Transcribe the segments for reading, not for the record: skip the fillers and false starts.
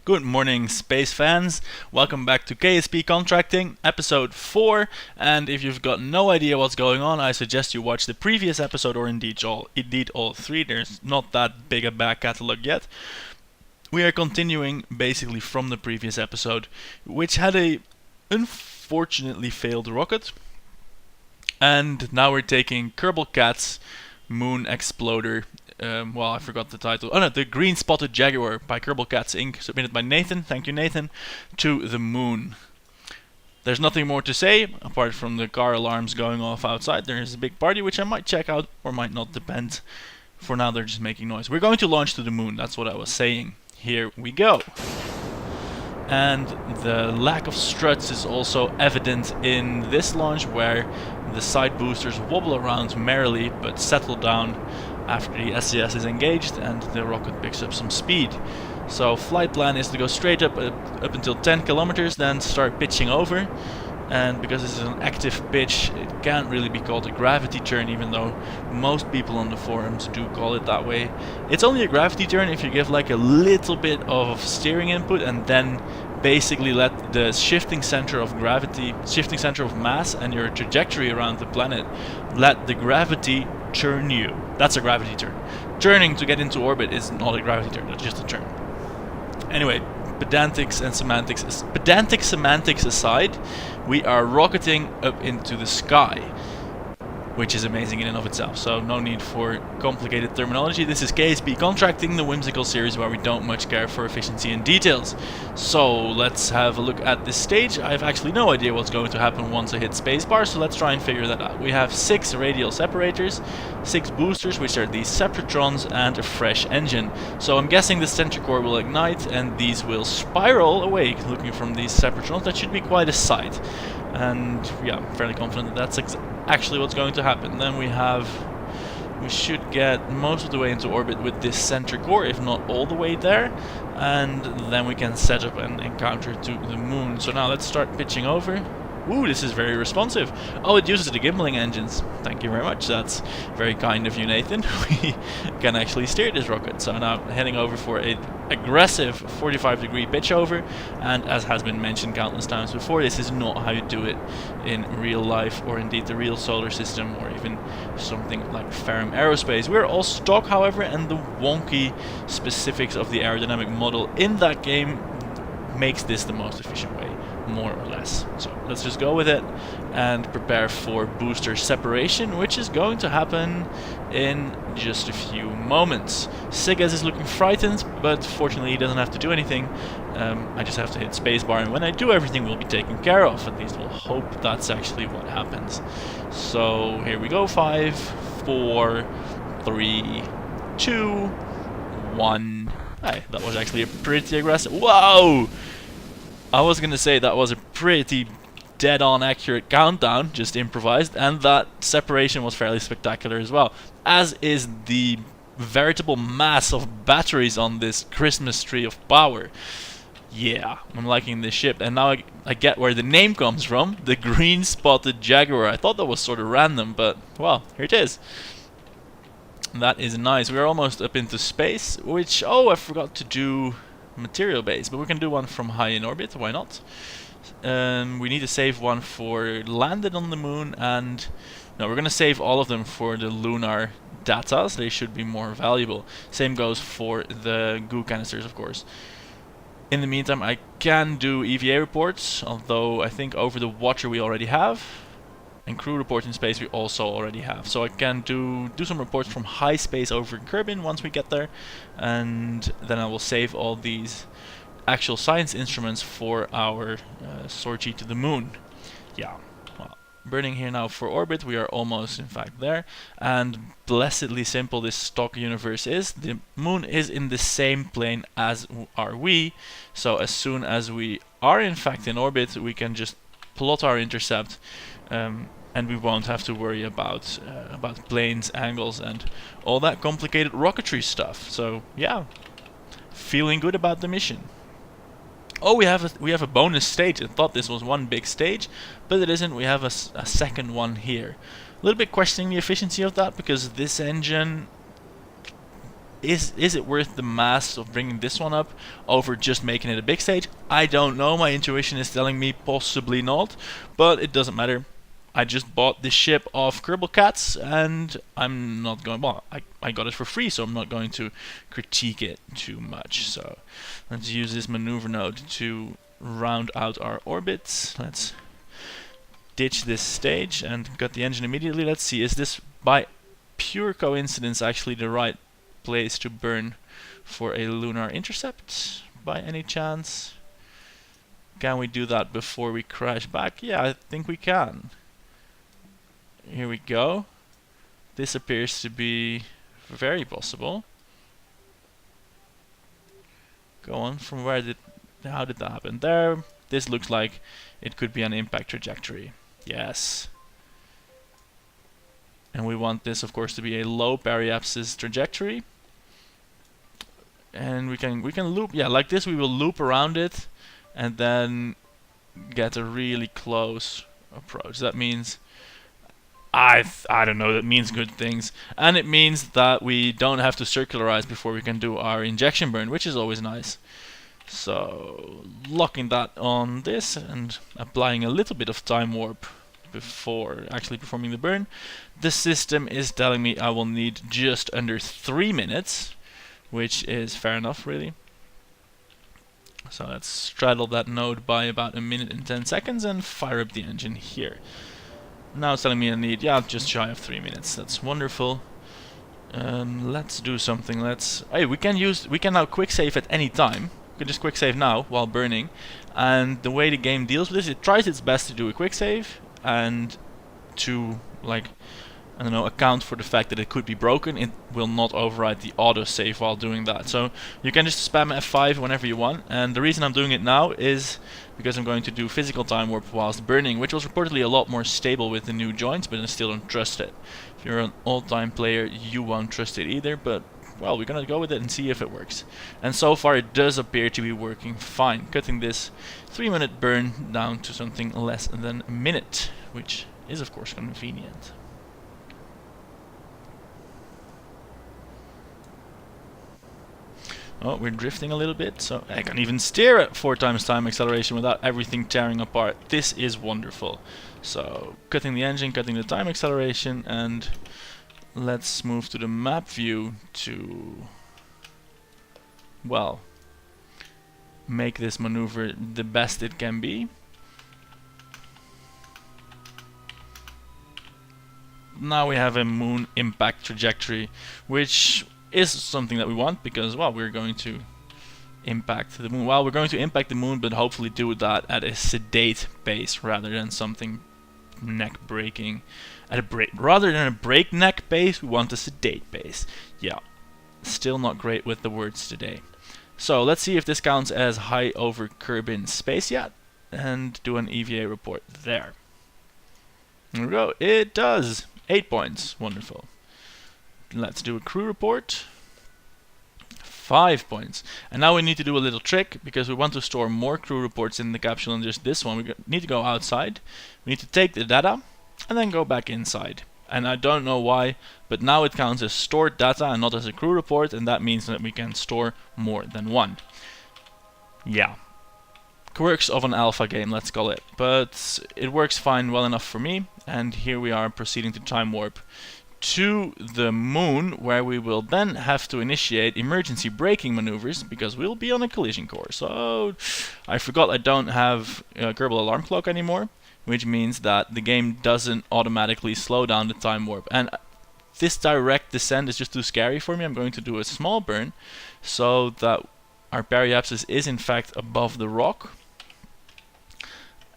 Good morning, space fans. Welcome back to KSP Contracting, episode 4. And if you've got no idea what's going on, I suggest you watch the previous episode, or indeed all three. There's not that big a back catalog yet. We are continuing basically from the previous episode, which had a unfortunately failed rocket. And now we're taking Kerbal Kats Moon Exploder. I forgot the title. Oh no, The Green Spotted Jaguar by Kerbal Kats Inc. Submitted by Nathan. Thank you, Nathan. To the moon. There's nothing more to say apart from the car alarms going off outside. There is a big party which I might check out or might not, depend. For now, they're just making noise. We're going to launch to the moon. That's what I was saying. Here we go. And the lack of struts is also evident in this launch, where the side boosters wobble around merrily but settle down after the SES is engaged and the rocket picks up some speed. So flight plan is to go straight up until 10 kilometers, then start pitching over. And because this is an active pitch, it can't really be called a gravity turn, even though most people on the forums do call it that way. It's only a gravity turn if you give like a little bit of steering input and then basically let the shifting center of mass and your trajectory around the planet, let the gravity turn you. That's a gravity turn. Turning to get into orbit is not a gravity turn, that's just a turn. Anyway, pedantic semantics aside, we are rocketing up into the sky, which is amazing in and of itself, so no need for complicated terminology. This is KSP Contracting, the whimsical series where we don't much care for efficiency and details. So let's have a look at this stage. I have actually no idea what's going to happen once I hit spacebar, so let's try and figure that out. We have 6 radial separators, 6 boosters, which are these Separatrons, and a fresh engine. So I'm guessing the center core will ignite and these will spiral away looking from these Separatrons. That should be quite a sight. And yeah, I'm fairly confident that that's actually what's going to happen. Then we should get most of the way into orbit with this center core, if not all the way there, and then we can set up an encounter to the moon. So now let's start pitching over. Ooh, this is very responsive. Oh, it uses the gimbaling engines. Thank you very much. That's very kind of you, Nathan. We can actually steer this rocket. So now heading over for an aggressive 45-degree pitch over. And as has been mentioned countless times before, this is not how you do it in real life, or indeed the real solar system, or even something like Ferrum Aerospace. We're all stock, however, and the wonky specifics of the aerodynamic model in that game makes this the most efficient way, more or less. So let's just go with it and prepare for booster separation, which is going to happen in just a few moments. Sigas is looking frightened, but fortunately he doesn't have to do anything. I just have to hit spacebar, and when I do, everything will be taken care of. At least we'll hope that's actually what happens. So here we go. 5, 4, 3, 2, 1. Hey, that was actually a pretty aggressive... Whoa! I was gonna say that was a pretty dead-on accurate countdown, just improvised, and that separation was fairly spectacular as well, as is the veritable mass of batteries on this Christmas tree of power. Yeah, I'm liking this ship, and now I get where the name comes from, the Green Spotted Jaguar. I thought that was sort of random, but, well, here it is. That is nice. We're almost up into space, which... Oh, I forgot to do material base, but we can do one from high in orbit, why not? We need to save one for landed on the moon, and... No, we're going to save all of them for the lunar data, so they should be more valuable. Same goes for the goo canisters, of course. In the meantime, I can do EVA reports, although I think over the Watcher we already have. And crew report in space we also already have. So I can do some reports from high space over in Kerbin once we get there. And then I will save all these actual science instruments for our sortie to the moon. Yeah, well, burning here now for orbit. We are almost, in fact, there. And blessedly simple this stock universe is. The moon is in the same plane as are we. So as soon as we are, in fact, in orbit, we can just plot our intercept. And we won't have to worry about planes, angles, and all that complicated rocketry stuff. So yeah, feeling good about the mission. Oh, we have a bonus stage. I thought this was one big stage, but it isn't. We have a second one here. A little bit questioning the efficiency of that, because this engine Is it worth the mass of bringing this one up over just making it a big stage? I don't know. My intuition is telling me possibly not, but it doesn't matter. I just bought this ship off Kerbal Kats, and I'm not going. Well, I got it for free, so I'm not going to critique it too much. So let's use this maneuver node to round out our orbits. Let's ditch this stage and cut the engine immediately. Let's see, is this by pure coincidence actually the right place to burn for a lunar intercept by any chance? Can we do that before we crash back? Yeah, I think we can. Here we go. This appears to be very possible. Go on, from where did, how did that happen? There. This looks like it could be an impact trajectory. Yes. And we want this, of course, to be a low periapsis trajectory. And we can loop, yeah, like this. We will loop around it, and then get a really close approach. That means I don't know, that means good things. And it means that we don't have to circularize before we can do our injection burn, which is always nice. So, locking that on this and applying a little bit of time warp before actually performing the burn. The system is telling me I will need just under 3 minutes, which is fair enough, really. So let's straddle that node by about 1 minute and 10 seconds and fire up the engine here. Now it's telling me I need, yeah, just shy of 3 minutes. That's wonderful. Let's do something. Hey, we can now quick save at any time. We can just quick save now while burning. And the way the game deals with this, it tries its best to do a quick save and to, like, I don't know, account for the fact that it could be broken. It will not override the auto save while doing that. So you can just spam F5 whenever you want. And the reason I'm doing it now is because I'm going to do physical time warp whilst burning, which was reportedly a lot more stable with the new joints, but I still don't trust it. If you're an old-time player, you won't trust it either, but well, we're gonna go with it and see if it works. And so far it does appear to be working fine, cutting this 3-minute burn down to something less than a minute, which is of course convenient. Oh, we're drifting a little bit, so I can even steer at 4 times time acceleration without everything tearing apart. This is wonderful. So, cutting the engine, cutting the time acceleration, and let's move to the map view to, well, make this maneuver the best it can be. Now we have a moon impact trajectory, which is something that we want because, well, we're going to impact the moon. Well, we're going to impact the moon, but hopefully do that at a sedate pace rather than something neck-breaking. Rather than a breakneck pace, we want a sedate pace. Yeah, still not great with the words today. So let's see if this counts as high over Kerbin space yet, and do an EVA report there. There we go. It does. 8 points. Wonderful. Let's do a crew report. 5 points. And now we need to do a little trick because we want to store more crew reports in the capsule than just this one. We need to go outside. We need to take the data and then go back inside. And I don't know why, but now it counts as stored data and not as a crew report, and that means that we can store more than one. Yeah. Quirks of an alpha game, let's call it. But it works fine, well enough for me. And here we are proceeding to time warp to the moon, where we will then have to initiate emergency braking maneuvers because we'll be on a collision course. So I forgot I don't have Kerbal alarm clock anymore, which means that the game doesn't automatically slow down the time warp. And this direct descent is just too scary for me. I'm going to do a small burn so that our periapsis is in fact above the rock.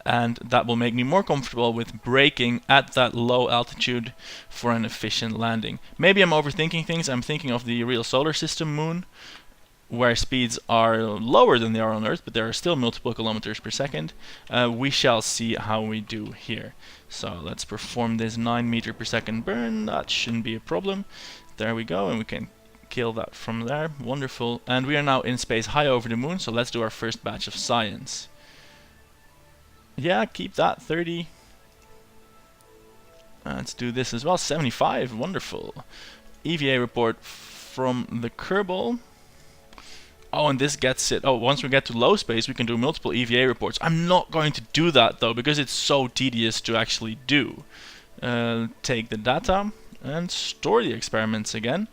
And that will make me more comfortable with braking at that low altitude for an efficient landing. Maybe I'm overthinking things. I'm thinking of the real solar system moon, where speeds are lower than they are on Earth, but there are still multiple kilometers per second. We shall see how we do here. So let's perform this 9 meter per second burn. That shouldn't be a problem. There we go, and we can kill that from there. Wonderful. And we are now in space high over the moon, so let's do our first batch of science. Yeah, keep that, 30. Let's do this as well, 75, wonderful. EVA report from the Kerbal. Oh, and this gets it. Oh, once we get to low space, we can do multiple EVA reports. I'm not going to do that though, because it's so tedious to actually do. Take the data and store the experiments again.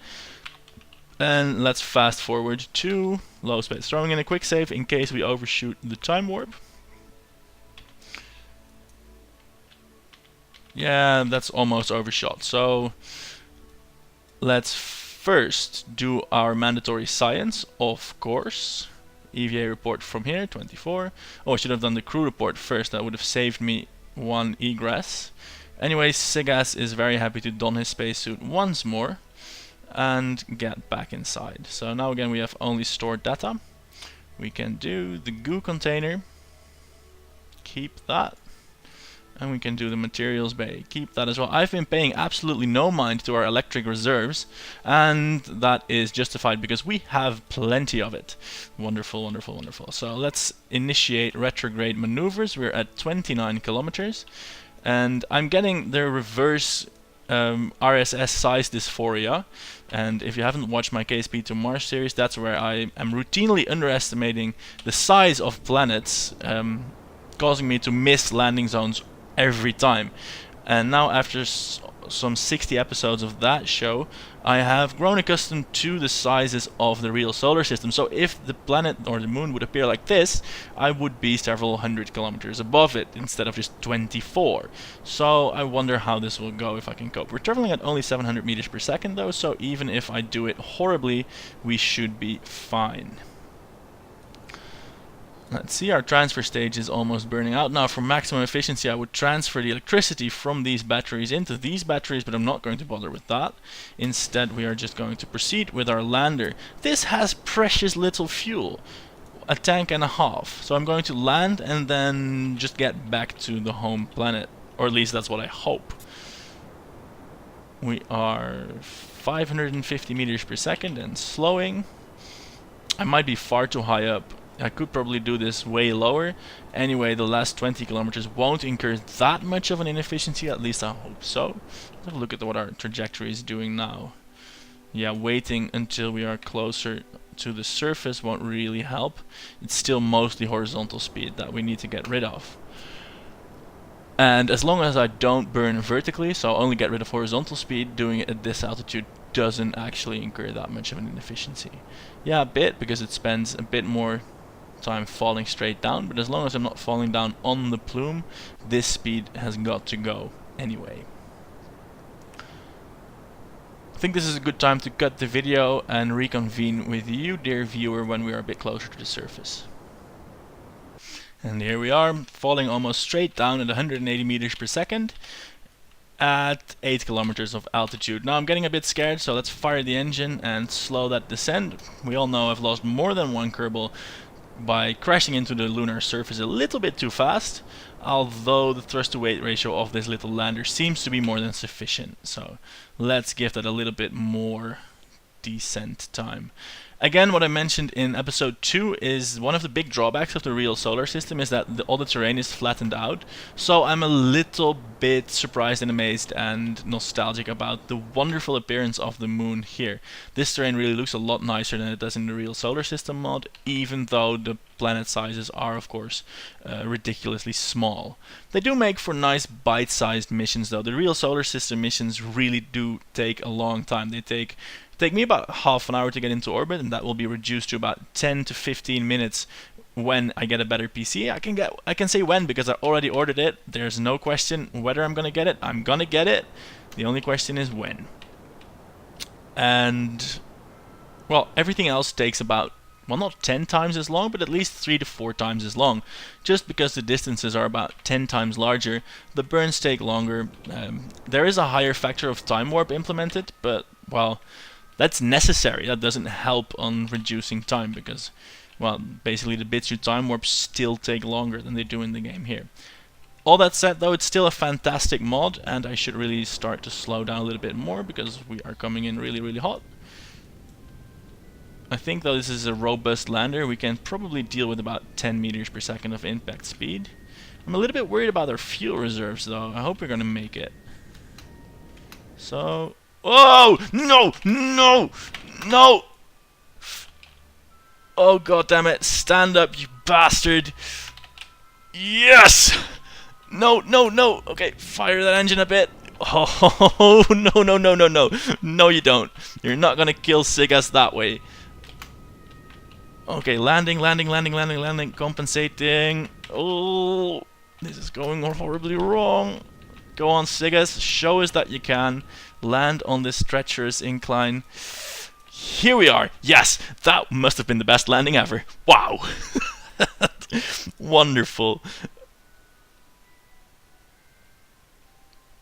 And let's fast forward to low space. Throwing in a quick save in case we overshoot the time warp. Yeah, that's almost overshot. So let's first do our mandatory science, of course. EVA report from here, 24. Oh, I should have done the crew report first. That would have saved me one egress. Anyway, Sigas is very happy to don his spacesuit once more and get back inside. So now again we have only stored data. We can do the goo container. Keep that. And we can do the materials bay. Keep that as well. I've been paying absolutely no mind to our electric reserves, and that is justified because we have plenty of it. Wonderful, wonderful, wonderful. So let's initiate retrograde maneuvers. We're at 29 kilometers, and I'm getting the reverse RSS size dysphoria. And if you haven't watched my KSP to Mars series, that's where I am routinely underestimating the size of planets, causing me to miss landing zones every time. And now after some 60 episodes of that show, I have grown accustomed to the sizes of the real solar system. So if the planet or the moon would appear like this, I would be several hundred kilometers above it instead of just 24. So I wonder how this will go, if I can cope. We're traveling at only 700 meters per second though, so even if I do it horribly, we should be fine. Let's see, our transfer stage is almost burning out. Now for maximum efficiency I would transfer the electricity from these batteries into these batteries, but I'm not going to bother with that. Instead we are just going to proceed with our lander. This has precious little fuel, a tank and a half. So I'm going to land and then just get back to the home planet, or at least that's what I hope. We are 550 meters per second and slowing. I might be far too high up. I could probably do this way lower. Anyway, the last 20 kilometers won't incur that much of an inefficiency, at least I hope so. Let's have a look at what our trajectory is doing now. Yeah, waiting until we are closer to the surface won't really help. It's still mostly horizontal speed that we need to get rid of. And as long as I don't burn vertically, so I'll only get rid of horizontal speed, doing it at this altitude doesn't actually incur that much of an inefficiency. Yeah, a bit, because it spends a bit more time falling straight down, but as long as I'm not falling down on the plume, this speed has got to go anyway. I think this is a good time to cut the video and reconvene with you, dear viewer, when we are a bit closer to the surface. And here we are, falling almost straight down at 180 meters per second at 8 kilometers of altitude. Now I'm getting a bit scared, so let's fire the engine and slow that descent. We all know I've lost more than one Kerbal by crashing into the lunar surface a little bit too fast, although the thrust to weight ratio of this little lander seems to be more than sufficient. So let's give that a little bit more descent time. Again, what I mentioned in episode 2 is one of the big drawbacks of the real solar system is that all the terrain is flattened out. So I'm a little bit surprised and amazed and nostalgic about the wonderful appearance of the moon here. This terrain really looks a lot nicer than it does in the real solar system mod, even though the planet sizes are of course ridiculously small. They do make for nice bite-sized missions though. The real solar system missions really do take a long time. They take me about half an hour to get into orbit, and that will be reduced to about 10 to 15 minutes when I get a better PC. I can say when because I already ordered it. There's no question whether I'm gonna get it. I'm gonna get it. The only question is when. And well, everything else takes about, well, not 10 times as long, but at least 3 to 4 times as long. Just because the distances are about 10 times larger, the burns take longer. There is a higher factor of time warp implemented, but well, that's necessary. That doesn't help on reducing time because, well, basically the bits you time warp still take longer than they do in the game here. All that said though, it's still a fantastic mod, and I should really start to slow down a little bit more because we are coming in really, really hot. I think though this is a robust lander, we can probably deal with about 10 meters per second of impact speed. I'm a little bit worried about our fuel reserves though. I hope we're gonna make it. So Oh, no, no, no. Oh, god damn it. Stand up, you bastard. Yes! No, no, no. Okay, fire that engine a bit. Oh, no, no, no, no, no. No, you don't. You're not gonna kill Sigas that way. Okay, landing, landing, landing, landing, landing, compensating. Oh, this is going horribly wrong. Go on, Sigas. Show us that you can land on this treacherous incline. Here we are. Yes, that must have been the best landing ever. Wow. Wonderful.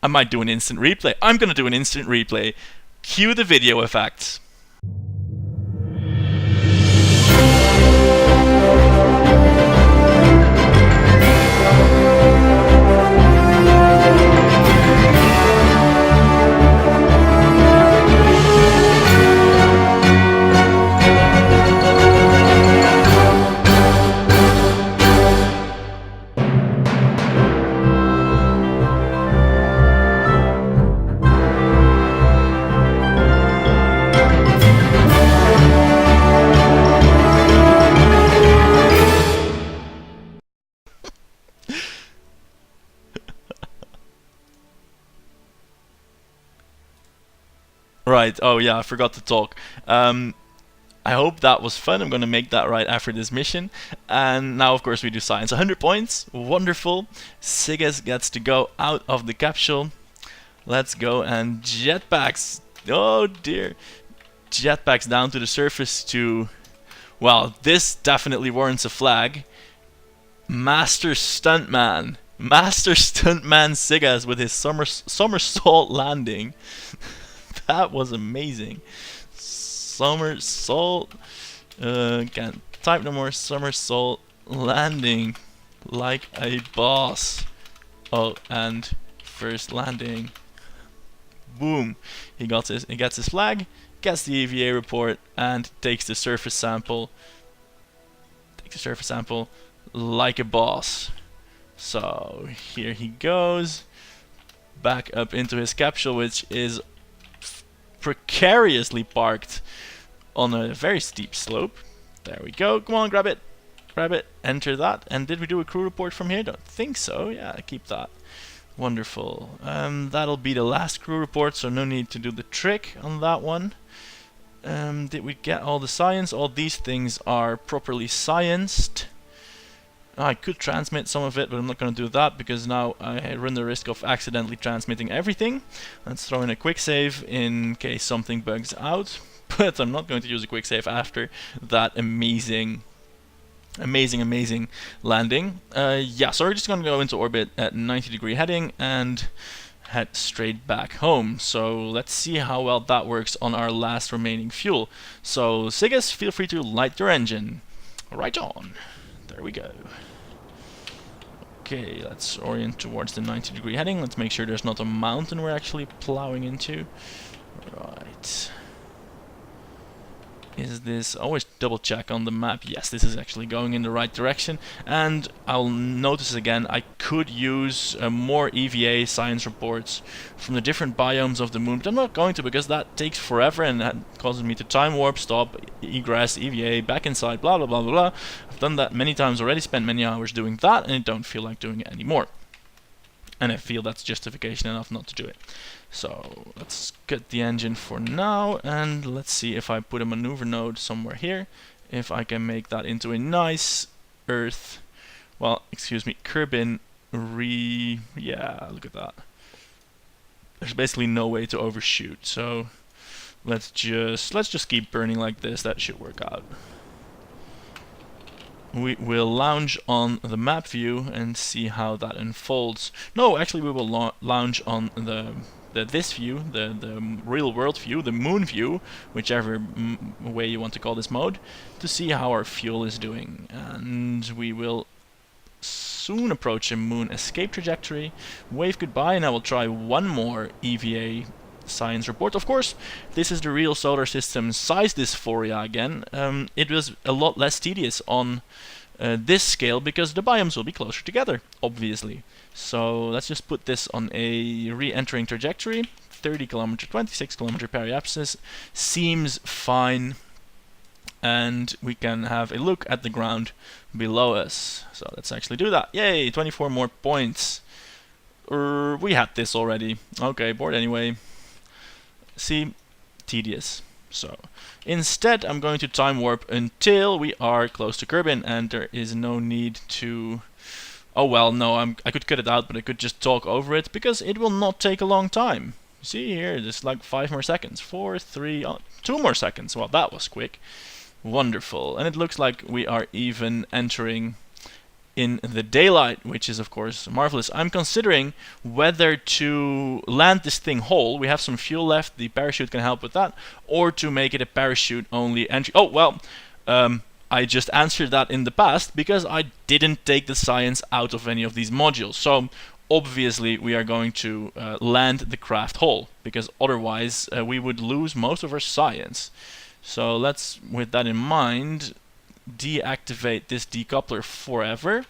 I might do an instant replay. I'm going to do an instant replay. Cue the video effects. Right, oh yeah, I forgot to talk. I hope that was fun. I'm going to make that right after this mission. And now, of course, we do science. 100 points. Wonderful. Sigas gets to go out of the capsule. Let's go. And jetpacks. Oh, dear. Jetpacks down to the surface to... Well, this definitely warrants a flag. Master Stuntman. Master Stuntman Sigas with his somersault landing. That was amazing. Somersault. Can't type no more. Somersault landing like a boss. Oh, and first landing. Boom. He gets his flag, gets the EVA report, and takes the surface sample. Takes the surface sample like a boss. So here he goes. Back up into his capsule, which is precariously parked on a very steep slope. There we go. Come on, grab it. Grab it. Enter that. And did we do a crew report from here? Don't think so. Yeah, keep that. Wonderful. That'll be the last crew report, so no need to do the trick on that one. Did we get all the science? All these things are properly scienced. I could transmit some of it, but I'm not going to do that because now I run the risk of accidentally transmitting everything. Let's throw in a quick save in case something bugs out. But I'm not going to use a quick save after that amazing landing. Yeah, so we're just going to go into orbit at 90-degree heading and head straight back home. So let's see how well that works on our last remaining fuel. So Sigas, feel free to light your engine. Right on. There we go. Okay, let's orient towards the 90-degree heading. Let's make sure there's not a mountain we're actually plowing into. Right. Is this... always double check on the map. Yes, this is actually going in the right direction. And I'll notice again, I could use more EVA science reports from the different biomes of the moon. But I'm not going to because that takes forever and that causes me to time warp, stop, egress, EVA, back inside, blah blah blah blah blah. I've done that many times already, spent many hours doing that, and I don't feel like doing it anymore. And I feel that's justification enough not to do it. So let's get the engine for now, and let's see if I put a maneuver node somewhere here, if I can make that into a nice Earth, well, excuse me, Kerbin yeah, look at that. There's basically no way to overshoot, so let's just keep burning like this. That should work out. We will lounge on the map view and see how that unfolds. No, actually we will lounge on this view, the real world view, the moon view, whichever way you want to call this mode, to see how our fuel is doing. And we will soon approach a moon escape trajectory, wave goodbye, and I will try one more EVA science report. Of course, this is the real solar system size dysphoria again. It was a lot less tedious on this scale because the biomes will be closer together, obviously. So let's just put this on a re-entering trajectory. 30 kilometer, 26 kilometer periapsis seems fine, and we can have a look at the ground below us. So let's actually do that. Yay, 24 more points. We had this already. Okay, bored anyway. See, tedious. So instead I'm going to time warp until we are close to Kerbin, and there is no need to... Oh well, no, I could cut it out, but I could just talk over it, because it will not take a long time. See here, just like 5 more seconds. 4, 3, 2 more seconds. Well, that was quick. Wonderful. And it looks like we are even entering in the daylight, which is of course marvelous. I'm considering whether to land this thing whole. We have some fuel left, the parachute can help with that, or to make it a parachute only entry. Oh well, I just answered that in the past because I didn't take the science out of any of these modules. So obviously we are going to land the craft whole, because otherwise we would lose most of our science. So let's, with that in mind, deactivate this decoupler forever,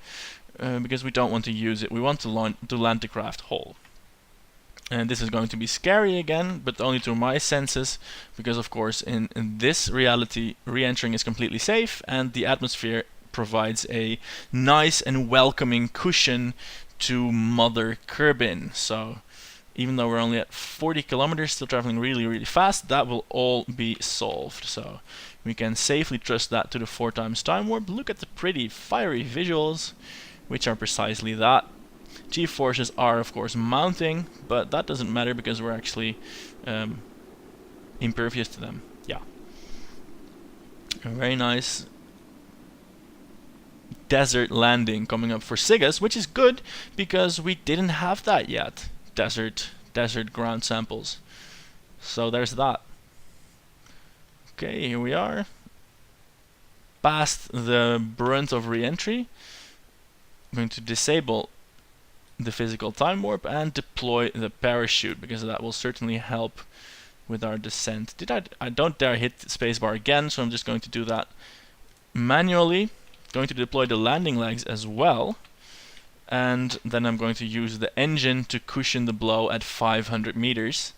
because we don't want to use it. We want to land the craft whole. And this is going to be scary again, but only to my senses, because of course in this reality re-entering is completely safe, and the atmosphere provides a nice and welcoming cushion to Mother Kerbin. So even though we're only at 40 kilometers, still traveling really fast, that will all be solved. So we can safely trust that to the 4 times time warp. Look at the pretty fiery visuals, which are precisely that. G-forces are of course mounting, but that doesn't matter because we're actually impervious to them. Yeah. A very nice desert landing coming up for Sigas, which is good because we didn't have that yet. Desert ground samples. So there's that. Okay, here we are. Past the brunt of re-entry. I'm going to disable the physical time warp and deploy the parachute, because that will certainly help with our descent. I don't dare hit the spacebar again, so I'm just going to do that manually. Going to deploy the landing legs as well, and then I'm going to use the engine to cushion the blow at 500 meters,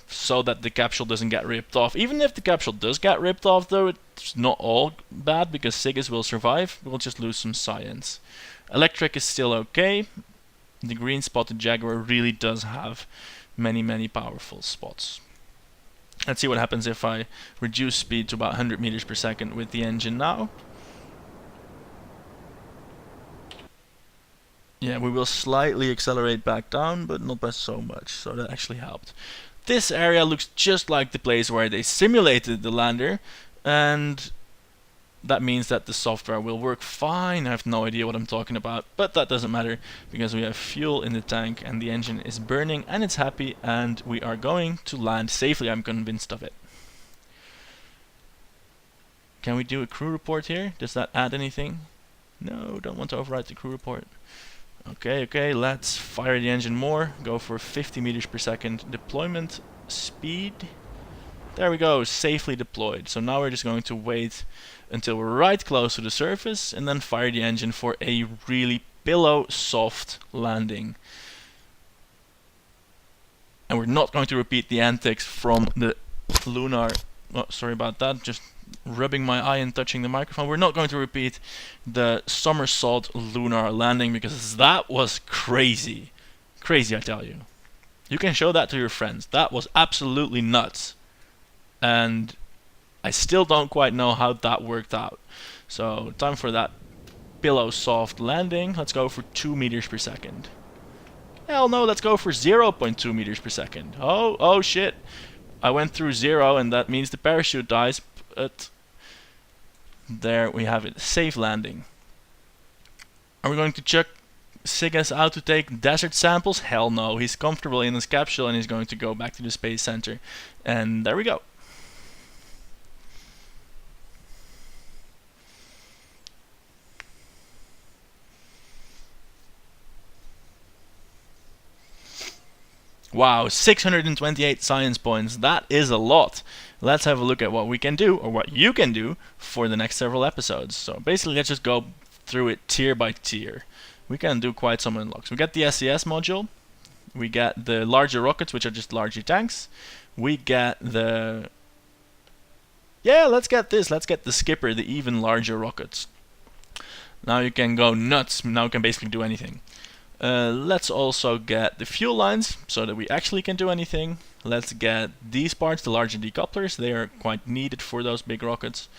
so that the capsule doesn't get ripped off. Even if the capsule does get ripped off though, it's not all bad because Sigas will survive. We'll just lose some science. Electric is still okay. The green spotted Jaguar really does have many powerful spots. Let's see what happens if I reduce speed to about 100 meters per second with the engine now. Yeah, we will slightly accelerate back down, but not by so much, so that actually helped. This area looks just like the place where they simulated the lander, and that means that the software will work fine. I have no idea what I'm talking about, but that doesn't matter because we have fuel in the tank and the engine is burning and it's happy, and we are going to land safely. I'm convinced of it. Can we do a crew report here? Does that add anything? No, don't want to override the crew report. Okay, let's fire the engine more. Go for 50 meters per second deployment speed. There we go, safely deployed. So now we're just going to wait until we're right close to the surface and then fire the engine for a really pillow soft landing. And we're not going to repeat the antics from the lunar... Oh, sorry about that, just rubbing my eye and touching the microphone. We're not going to repeat the somersault lunar landing because that was crazy. Crazy, I tell you. You can show that to your friends. That was absolutely nuts. And I still don't quite know how that worked out. So time for that pillow soft landing. Let's go for 2 meters per second. Hell no, let's go for 0.2 meters per second. Oh shit. I went through 0 and that means the parachute dies, but there we have it. Safe landing. Are we going to chuck Sigas out to take desert samples? Hell no, he's comfortable in his capsule and he's going to go back to the space center. And there we go. Wow, 628 science points. That is a lot. Let's have a look at what we can do, or what you can do, for the next several episodes. So basically, let's just go through it tier by tier. We can do quite some unlocks. We got the SES module. We get the larger rockets, which are just larger tanks. We get the... Yeah, let's get this. Let's get the Skipper, the even larger rockets. Now you can go nuts. Now you can basically do anything. Let's also get the fuel lines, so that we actually can do anything. Let's get these parts, the larger decouplers. They are quite needed for those big rockets.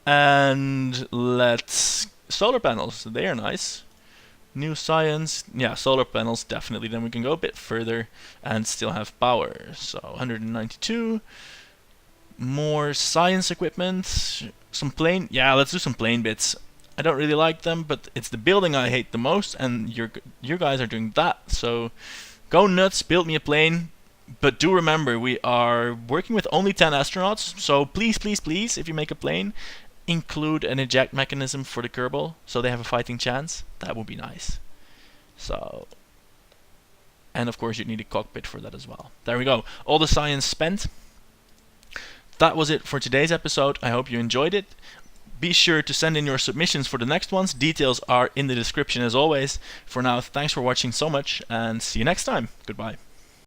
And let's... solar panels. They are nice. New science. Yeah, solar panels, definitely. Then we can go a bit further and still have power. So 192. More science equipment. Some plane. Yeah, let's do some plane bits. I don't really like them, but it's the building I hate the most, and you guys are doing that. So go nuts, build me a plane. But do remember, we are working with only 10 astronauts, so please, please, please, if you make a plane, include an eject mechanism for the Kerbal, so they have a fighting chance. That would be nice. So, and of course you need a cockpit for that as well. There we go. All the science spent. That was it for today's episode. I hope you enjoyed it. Be sure to send in your submissions for the next ones. Details are in the description as always. For now, thanks for watching so much, and see you next time. Goodbye.